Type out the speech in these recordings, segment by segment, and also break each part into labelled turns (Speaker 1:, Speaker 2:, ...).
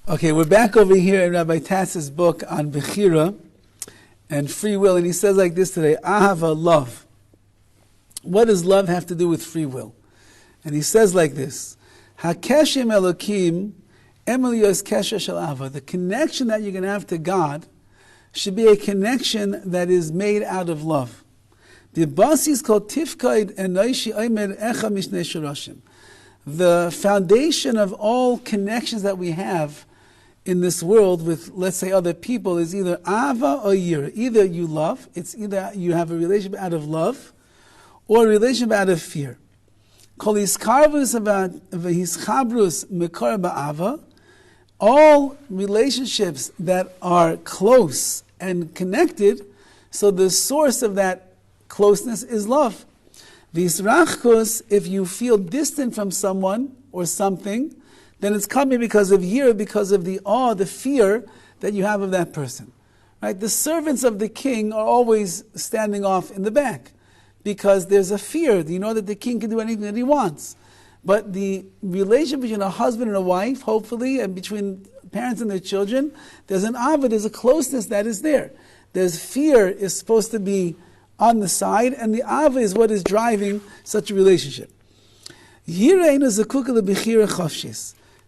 Speaker 1: Okay, we're back over here in Rabbi Tass's book on Bechira and free will, and he says like this today, Ahava, love. What does love have to do with free will? And he says like this, HaKeshem Elokim Emelios Kesher Shel Ahava. The connection that you're going to have to God should be a connection that is made out of love. The basis is called Tifkaid Enoishi Omer Echa Mishnei Shorashim. The foundation of all connections that we have in this world with, let's say, other people is either ava or yira. Either you love, it's either you have a relationship out of love or a relationship out of fear. Kol iskarvus v'hischabrus mekor ba'ava. All relationships that are close and connected, so the source of that closeness is love. V'israchkus, if you feel distant from someone or something, then it's coming because of yira, because of the awe, the fear that you have of that person. Right? The servants of the king are always standing off in the back because there's a fear. You know that the king can do anything that he wants. But the relation between a husband and a wife, hopefully, and between parents and their children, there's an ava, there's a closeness that is there. There's fear is supposed to be on the side, and the ava is what is driving such a relationship.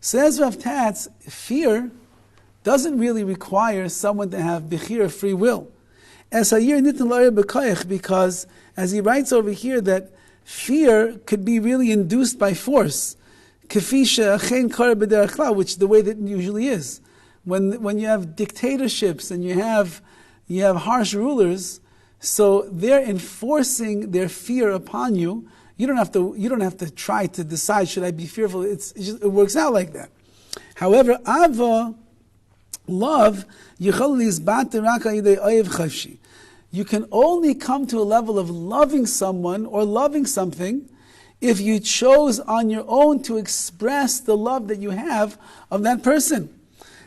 Speaker 1: Says Rav Tatz, fear doesn't really require someone to have Bechira, free will. Because, as he writes over here, that fear could be really induced by force, which the way that it usually is. When you have dictatorships and you have harsh rulers, so they're enforcing their fear upon you. You don't have to try to decide, should I be fearful? It works out like that. However, ava, love, you can only come to a level of loving someone or loving something if you chose on your own to express the love that you have of that person.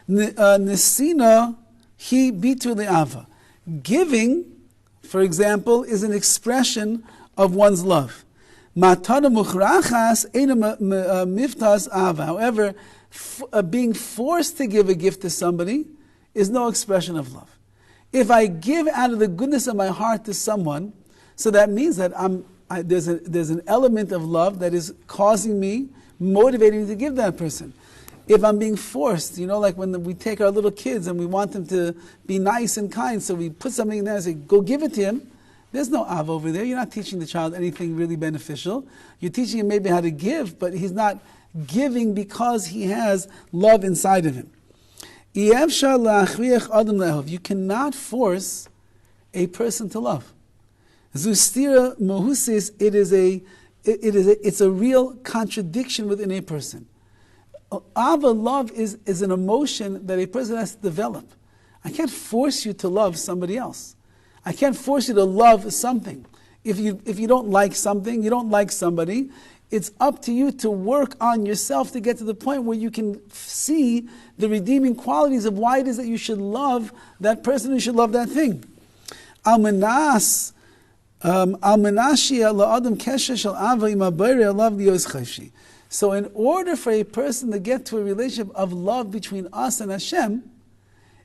Speaker 1: Nesina hi bitu le'ava. Giving, for example, is an expression of one's love. However, being forced to give a gift to somebody is no expression of love. If I give out of the goodness of my heart to someone, so that means that there's an element of love that is causing me, motivating me to give that person. If I'm being forced, like when we take our little kids and we want them to be nice and kind, so we put something in there and say, go give it to him. There's no av over there. You're not teaching the child anything really beneficial. You're teaching him maybe how to give, but he's not giving because he has love inside of him. You cannot force a person to love. Zustira mohusis, it's a real contradiction within a person. Ava, love, is an emotion that a person has to develop. I can't force you to love somebody else. I can't force you to love something. If you don't like something, you don't like somebody, it's up to you to work on yourself to get to the point where you can see the redeeming qualities of why it is that you should love that person, you should love that thing. So in order for a person to get to a relationship of love between us and Hashem,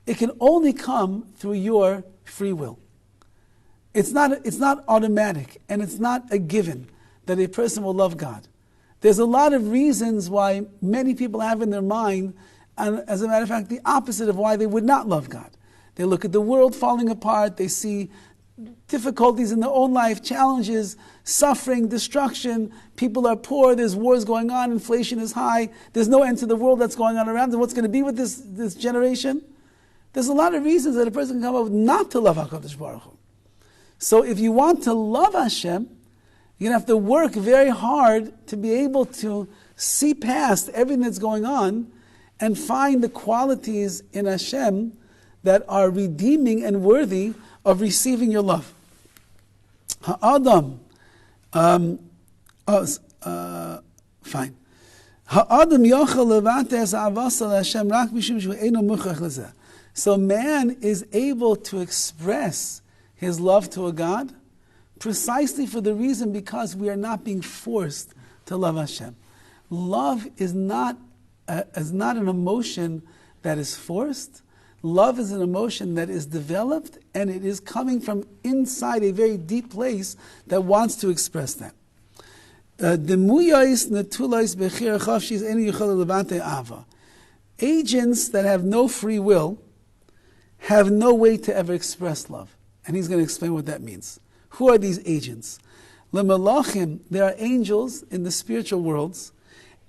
Speaker 1: it can only come through your free will. It's not automatic, and it's not a given that a person will love God. There's a lot of reasons why many people have in their mind, and as a matter of fact, the opposite of why they would not love God. They look at the world falling apart, they see difficulties in their own life, challenges, suffering, destruction, people are poor, there's wars going on, inflation is high, there's no end to the world that's going on around them. What's going to be with this generation? There's a lot of reasons that a person can come up with not to love HaKadosh Baruch Hu. So if you want to love Hashem, you're going to have to work very hard to be able to see past everything that's going on and find the qualities in Hashem that are redeeming and worthy of receiving your love. Ha'adam, fine. Ha'adam yochel levates avasa leHashem rak mishum shu eino muchach lezeh. So man is able to express his love to a God precisely for the reason because we are not being forced to love Hashem. Love is not an emotion that is forced. Love is an emotion that is developed, and it is coming from inside a very deep place that wants to express that. Agents that have no free will have no way to ever express love. And he's going to explain what that means. Who are these agents? Lemalachim, there are angels in the spiritual worlds.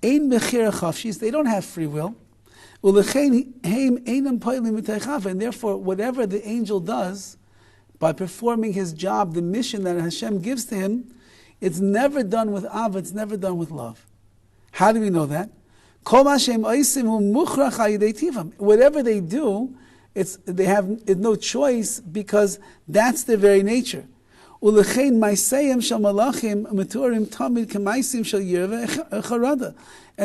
Speaker 1: Ein bechira chafshis, they don't have free will. And therefore, whatever the angel does, by performing his job, the mission that Hashem gives to him, it's never done with av, it's never done with love. How do we know that? Whatever they do, they have no choice because that's their very nature. And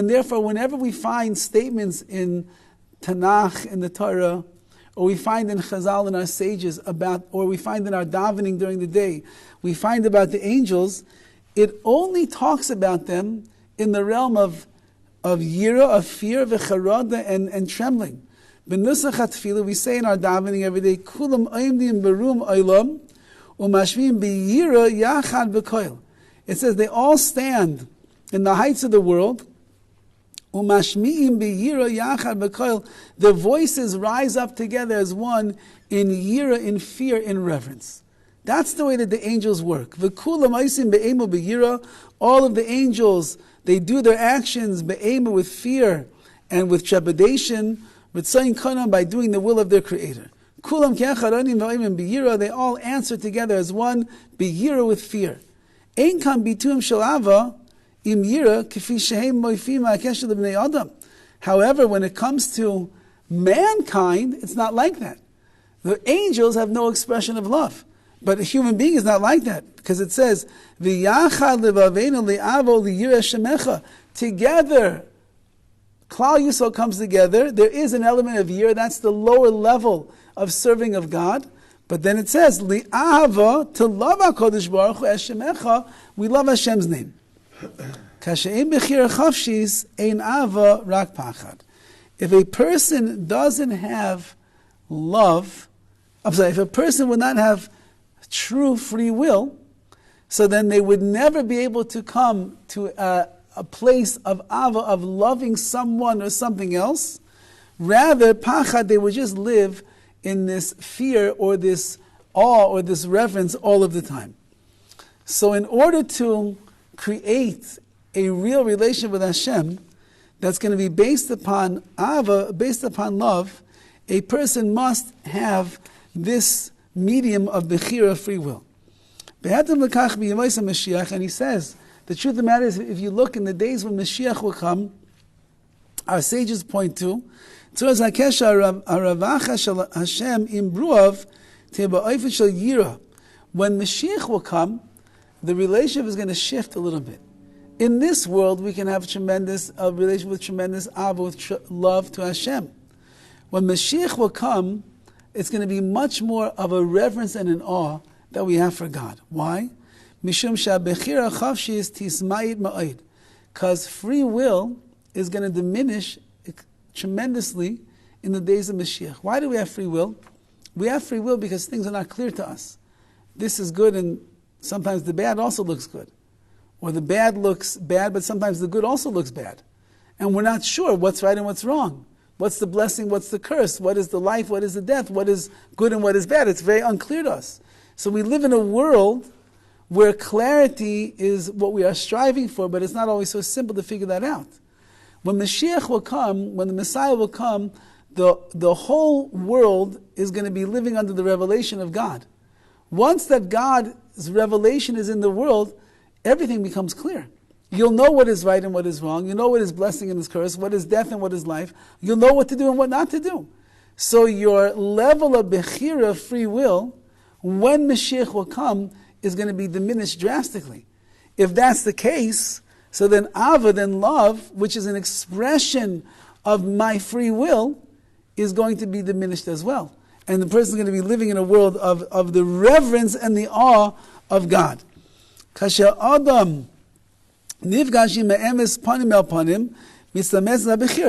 Speaker 1: therefore, whenever we find statements in Tanakh, in the Torah, or we find in Chazal, in our sages, about, or we find in our davening during the day, we find about the angels, it only talks about them in the realm of yira, of fear, v'charada, and trembling. B'nusach hatfilah, we say in our davening every day, kulam oimdim berum oilam, umashmim b'yira yachad b'koil. It says they all stand in the heights of the world, umashmiim b'yira yachad b'koil. Their voices rise up together as one in yira, in fear, in reverence. That's the way that the angels work. V'kulam oisim be'emu b'yira. All of the angels, they do their actions be'emu, with fear and with trepidation, by doing the will of their Creator. Kulam ke'acharanim v'oimim b'yira. They all answer together as one, b'yira, with fear. Ein kam bitum shel ava im yira k'fi shehem moifim ha'kesher l'bnei adam. However, when it comes to mankind, it's not like that. The angels have no expression of love. But a human being is not like that, because it says, "V'yachad levaveinu li'avo liyireh shemecha." Together, Klal Yisrael comes together. There is an element of yirah. That's the lower level of serving of God. But then it says, "Li'ava," to love HaKadosh Baruch Hu es shemecha. We love Hashem's name. Kashe'im bechira chavshis ein ava rak pachad. If a person doesn't have love, if a person would not have true free will, so then they would never be able to come to a place of ava, of loving someone or something else. Rather, pachad, they would just live in this fear or this awe or this reverence all of the time. So in order to create a real relationship with Hashem that's going to be based upon ava, based upon love, a person must have this medium of Bechira, free will. And he says, the truth of the matter is, if you look in the days when Mashiach will come, our sages point to, when Mashiach will come, the relationship is going to shift a little bit. In this world, we can have a relationship with tremendous ava, with love to Hashem. When Mashiach will come, it's going to be much more of a reverence and an awe that we have for God. Why? Mishum sha'bechira chavshis tismayit ma'id. Because free will is going to diminish tremendously in the days of Mashiach. Why do we have free will? We have free will because things are not clear to us. This is good, and sometimes the bad also looks good. Or the bad looks bad, but sometimes the good also looks bad. And we're not sure what's right and what's wrong. What's the blessing, what's the curse? What is the life, what is the death? What is good and what is bad? It's very unclear to us. So we live in a world where clarity is what we are striving for, but it's not always so simple to figure that out. When Mashiach will come, when the Messiah will come, the whole world is going to be living under the revelation of God. Once that God's revelation is in the world, everything becomes clear. You'll know what is right and what is wrong. You'll know what is blessing and is curse, what is death and what is life. You'll know what to do and what not to do. So your level of Bechira, free will, when Mashiach will come, is going to be diminished drastically. If that's the case, so then Ava, then love, which is an expression of my free will, is going to be diminished as well. And the person is going to be living in a world of the reverence and the awe of God. Kasha Adam nifgashim me'emes panim el panim,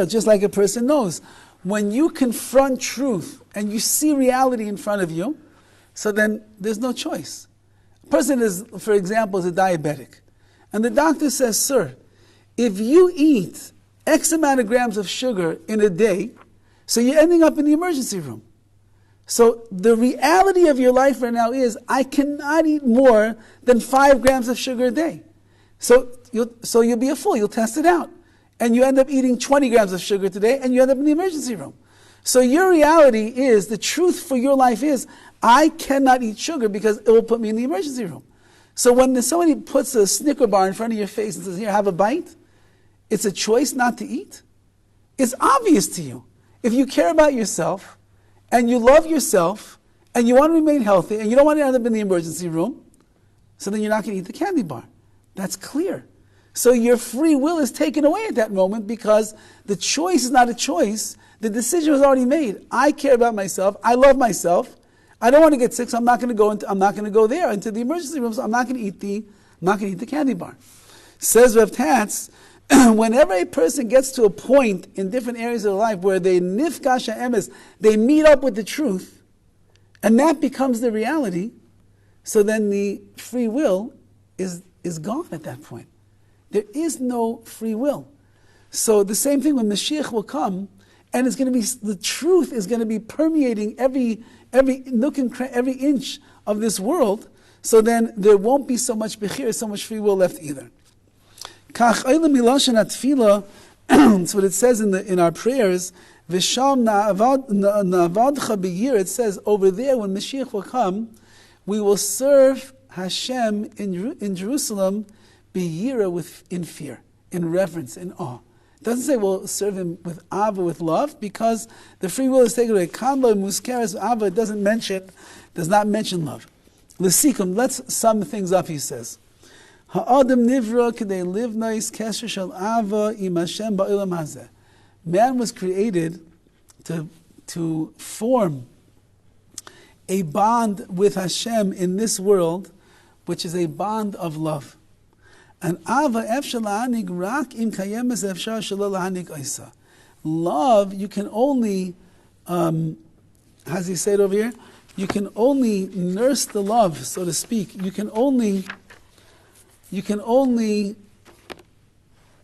Speaker 1: just like a person knows. when you confront truth and you see reality in front of you, so then there's no choice. A person is, for example, is a diabetic. And the doctor says, sir, if you eat X amount of grams of sugar in a day, so you're ending up in the emergency room. So the reality of your life right now is, I cannot eat more than 5 grams of sugar a day. So you'll be a fool, you'll test it out. And you end up eating 20 grams of sugar today, and you end up in the emergency room. So your reality is, the truth for your life is, I cannot eat sugar because it will put me in the emergency room. So when somebody puts a Snicker bar in front of your face and says, here, have a bite, it's a choice not to eat. It's obvious to you. If you care about yourself, and you love yourself, and you want to remain healthy, and you don't want to end up in the emergency room, so then you're not going to eat the candy bar. That's clear. So your free will is taken away at that moment because the choice is not a choice. The decision was already made. I care about myself. I love myself. I don't want to get sick, so I'm not going to go there into the emergency room. So I'm not going to eat the candy bar. Says Rav Tatz, whenever a person gets to a point in different areas of their life where they nifgash ha'emes, they meet up with the truth, and that becomes the reality, so then the free will is gone at that point. There is no free will. So the same thing when Mashiach will come, and it's going to be, the truth is going to be permeating every nook and every inch of this world, so then there won't be so much Bechira, so much free will left either. That's what it says in our prayers. V'sham na'avadcha b'yira. It says over there, when Mashiach will come, we will serve Hashem in Jerusalem b'yira, in fear, in reverence, in awe. It doesn't say we'll serve him with ava, with love, because the free will is taken away. Kanla muskeres ava does not mention love. L'sikum, let's sum things up. He says, Ha'adam nivra k'dei livnais kesher shel ava im Hashem ba'olam hazeh. Man was created to form a bond with Hashem in this world, which is a bond of love. And ava efshar la'anig rak im kayemes efshar shelo la'anig oisa. Love, you can only, how's he say it over here? You can only nurse the love, so to speak. You can only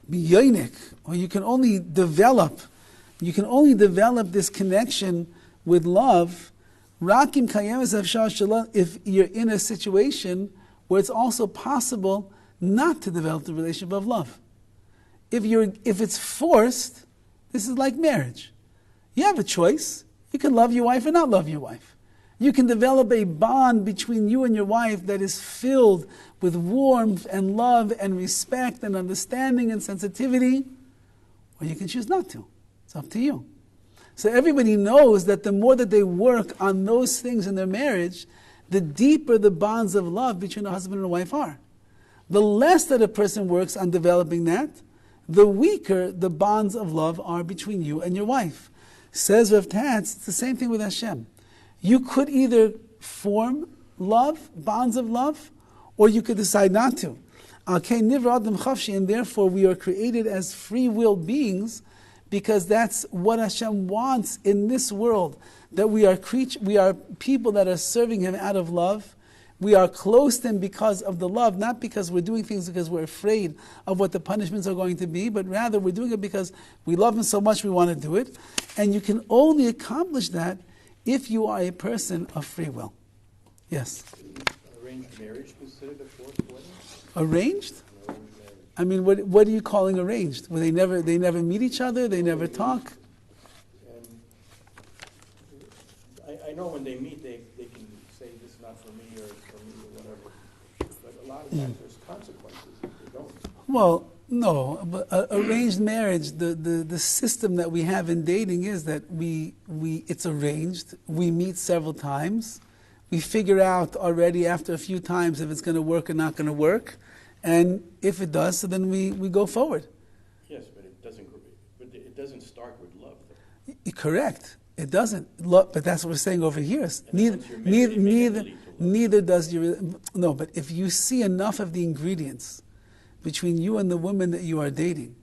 Speaker 1: be yonik, or you can only develop this connection with love, rakim kayemes efshar shelo, if you're in a situation where it's also possible not to develop the relationship of love. If it's forced, this is like marriage. You have a choice. You can love your wife or not love your wife. You can develop a bond between you and your wife that is filled with warmth and love and respect and understanding and sensitivity, or you can choose not to. It's up to you. So everybody knows that the more that they work on those things in their marriage, the deeper the bonds of love between a husband and a wife are. The less that a person works on developing that, the weaker the bonds of love are between you and your wife. Says Rav Tatz, it's the same thing with Hashem. You could either form love, bonds of love, or you could decide not to. And therefore we are created as free will beings, because that's what Hashem wants in this world. That we are people that are serving Him out of love. We are close to Him because of the love, not because we're doing things because we're afraid of what the punishments are going to be, but rather we're doing it because we love Him so much we want to do it. And you can only accomplish that if you are a person of free will. Yes?
Speaker 2: Arranged marriage considered a fourth wedding?
Speaker 1: Arranged? I mean, what are you calling arranged? Where they never meet each other, they never talk?
Speaker 2: I know when they meet, they can say this is not for me or for me or whatever. But a lot of times there's consequences if they don't.
Speaker 1: Well, no, but arranged marriage, the system that we have in dating is that it's arranged. We meet several times. We figure out already after a few times if it's going to work or not going to work. And if it does, so then we go forward.
Speaker 2: Yes, but it doesn't start with love, though.
Speaker 1: Correct. It doesn't. But that's what we're saying over here. Neither does your... No, but if you see enough of the ingredients between you and the woman that you are dating,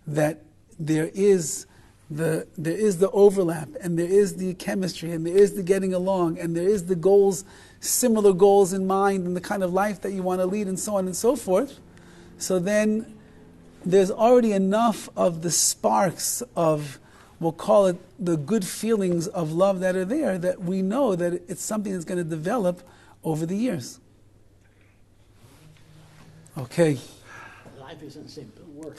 Speaker 1: that there is there is the overlap, and there is the chemistry, and there is the getting along, and there is the goals, similar goals in mind, and the kind of life that you want to lead, and so on and so forth, so then there's already enough of the sparks of, we'll call it the good feelings of love that are there, that we know that it's something that's going to develop over the years. Okay.
Speaker 3: Life isn't simple work.